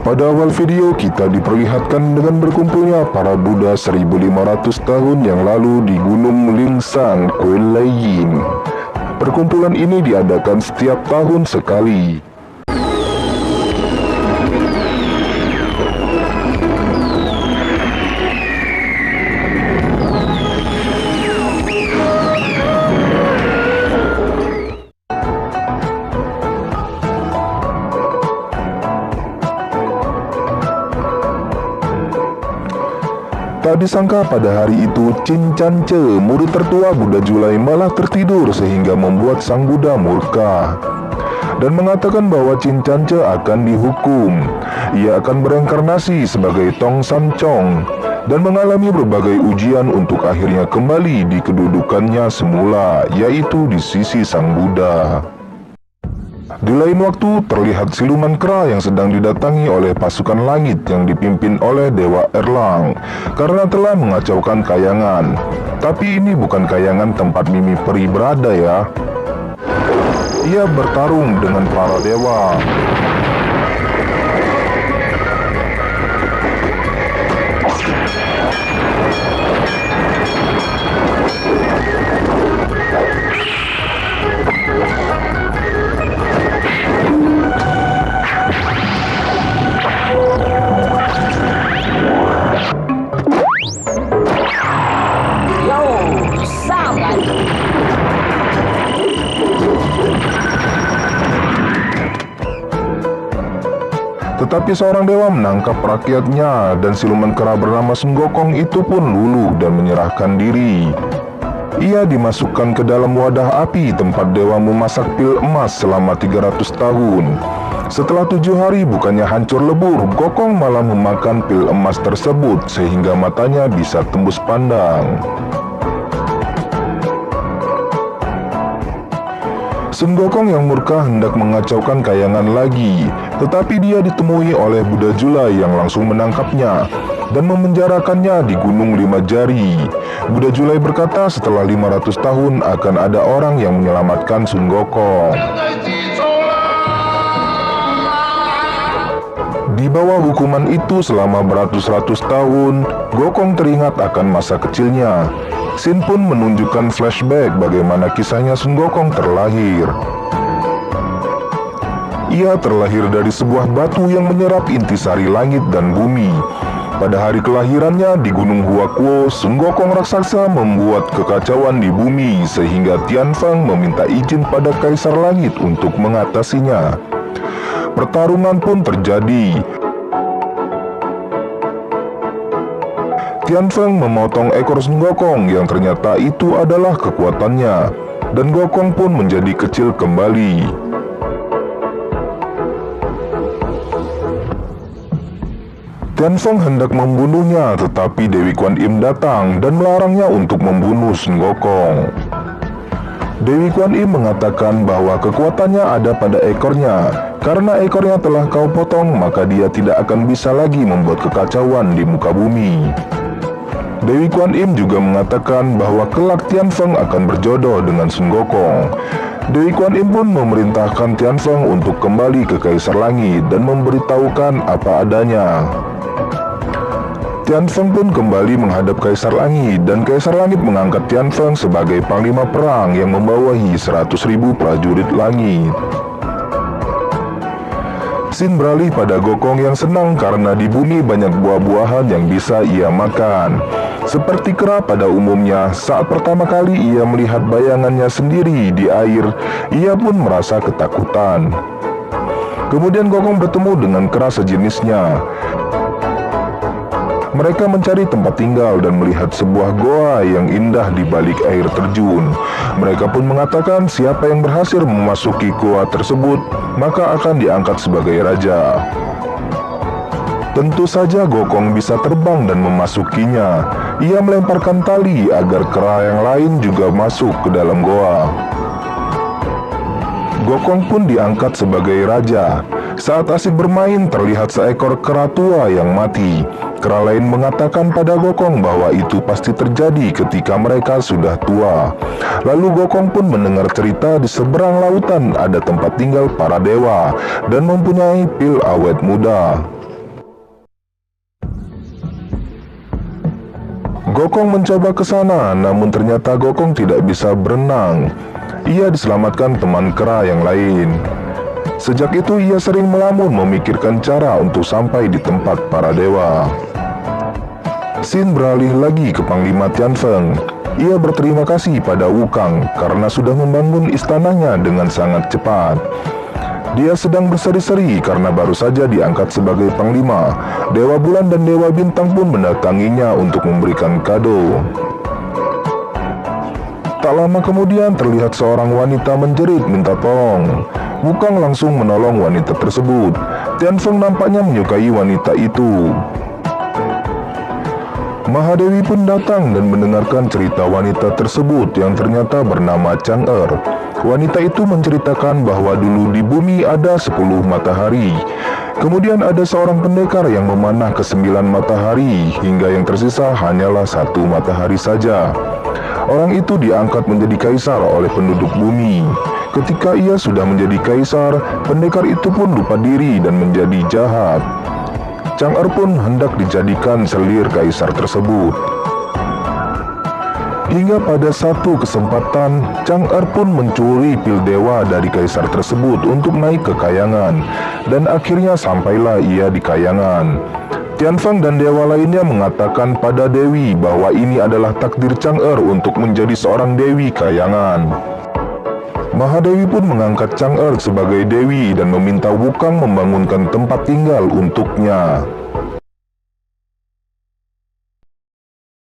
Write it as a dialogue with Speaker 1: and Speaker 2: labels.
Speaker 1: Pada awal video kita diperlihatkan dengan berkumpulnya para Buddha 1500 tahun yang lalu di Gunung Lingsang, Kuilaiyin. Perkumpulan ini diadakan setiap tahun sekali. Tak disangka pada hari itu Cincance, murid tertua Buddha Julai, malah tertidur sehingga membuat sang Buddha murka dan mengatakan bahwa Cincance akan dihukum. Ia akan bereinkarnasi sebagai Tong San Chong dan mengalami berbagai ujian untuk akhirnya kembali di kedudukannya semula, yaitu di sisi sang Buddha. Di lain waktu, terlihat siluman kera yang sedang didatangi oleh pasukan langit yang dipimpin oleh Dewa Erlang karena telah mengacaukan kayangan. Tapi ini bukan kayangan tempat Mimi Peri berada ya. Ia bertarung dengan para dewa. Tetapi seorang dewa menangkap rakyatnya dan siluman kera bernama Sun Gokong itu pun luluh dan menyerahkan diri. Ia dimasukkan ke dalam wadah api tempat dewa memasak pil emas selama 300 tahun. Setelah 7 hari bukannya hancur lebur, Gokong malah memakan pil emas tersebut sehingga matanya bisa tembus pandang. Sun Gokong yang murka hendak mengacaukan kayangan lagi, tetapi dia ditemui oleh Buddha Julai yang langsung menangkapnya dan memenjarakannya di Gunung Lima Jari. Buddha Julai berkata setelah 500 tahun akan ada orang yang menyelamatkan Sun Gokong. Di bawah hukuman itu selama beratus-ratus tahun, Gokong teringat akan masa kecilnya. Sin pun menunjukkan flashback bagaimana kisahnya Sun Gokong terlahir. Ia terlahir dari sebuah batu yang menyerap intisari langit dan bumi. Pada hari kelahirannya di Gunung Huakuo, Sun Gokong raksasa membuat kekacauan di bumi sehingga Tianfeng meminta izin pada Kaisar Langit untuk mengatasinya. Pertarungan pun terjadi. Tianfeng memotong ekor Sun Gokong yang ternyata itu adalah kekuatannya, dan Gokong pun menjadi kecil kembali. Tianfeng hendak membunuhnya, tetapi Dewi Kuan Im datang dan melarangnya untuk membunuh Sun Gokong. Dewi Kuan Im mengatakan bahwa kekuatannya ada pada ekornya. Karena ekornya telah kau potong, maka dia tidak akan bisa lagi membuat kekacauan di muka bumi. Dewi Kuan Im juga mengatakan bahwa kelak Tianfeng akan berjodoh dengan Sun Gokong. Dewi Kuan Im pun memerintahkan Tianfeng untuk kembali ke Kaisar Langit dan memberitahukan apa adanya. Tianfeng pun kembali menghadap Kaisar Langit dan Kaisar Langit mengangkat Tianfeng sebagai panglima perang yang membawahi 100.000 prajurit langit. Sin beralih pada Gokong yang senang karena di bumi banyak buah-buahan yang bisa ia makan. Seperti kera pada umumnya, saat pertama kali ia melihat bayangannya sendiri di air, ia pun merasa ketakutan. Kemudian Gokong bertemu dengan kera sejenisnya. Mereka mencari tempat tinggal dan melihat sebuah goa yang indah di balik air terjun. Mereka pun mengatakan siapa yang berhasil memasuki goa tersebut, maka akan diangkat sebagai raja. Tentu saja Gokong bisa terbang dan memasukinya. Ia melemparkan tali agar kera yang lain juga masuk ke dalam goa. Gokong pun diangkat sebagai raja. Saat asik bermain, terlihat seekor kera tua yang mati. Kera lain mengatakan pada Gokong bahwa itu pasti terjadi ketika mereka sudah tua. Lalu Gokong pun mendengar cerita di seberang lautan ada tempat tinggal para dewa dan mempunyai pil awet muda. Gokong mencoba ke sana, namun ternyata Gokong tidak bisa berenang. Ia diselamatkan teman kera yang lain. Sejak itu ia sering melamun memikirkan cara untuk sampai di tempat para dewa. Xin beralih lagi ke Panglima Tianfeng. Ia berterima kasih pada Wukang karena sudah membangun istananya dengan sangat cepat. Dia sedang berseri-seri karena baru saja diangkat sebagai panglima. Dewa Bulan dan Dewa Bintang pun mendatanginya untuk memberikan kado. Tak lama kemudian terlihat seorang wanita menjerit minta tolong. Wukang langsung menolong wanita tersebut. Tianfeng nampaknya menyukai wanita itu. Mahadewi pun datang dan mendengarkan cerita wanita tersebut yang ternyata bernama Chang'er. Wanita itu menceritakan bahwa dulu di bumi ada 10 matahari. Kemudian ada seorang pendekar yang memanah ke 9 matahari hingga yang tersisa hanyalah 1 matahari saja. Orang itu diangkat menjadi kaisar oleh penduduk bumi. Ketika ia sudah menjadi kaisar, pendekar itu pun lupa diri dan menjadi jahat. Chang'er pun hendak dijadikan selir kaisar tersebut. Hingga pada satu kesempatan, Chang'er pun mencuri pil dewa dari kaisar tersebut untuk naik ke kayangan, dan akhirnya sampailah ia di kayangan. Tianfeng dan dewa lainnya mengatakan pada Dewi bahwa ini adalah takdir Chang'er untuk menjadi seorang dewi kayangan. Mahadewi pun mengangkat Chang'er sebagai dewi dan meminta Wukang membangunkan tempat tinggal untuknya.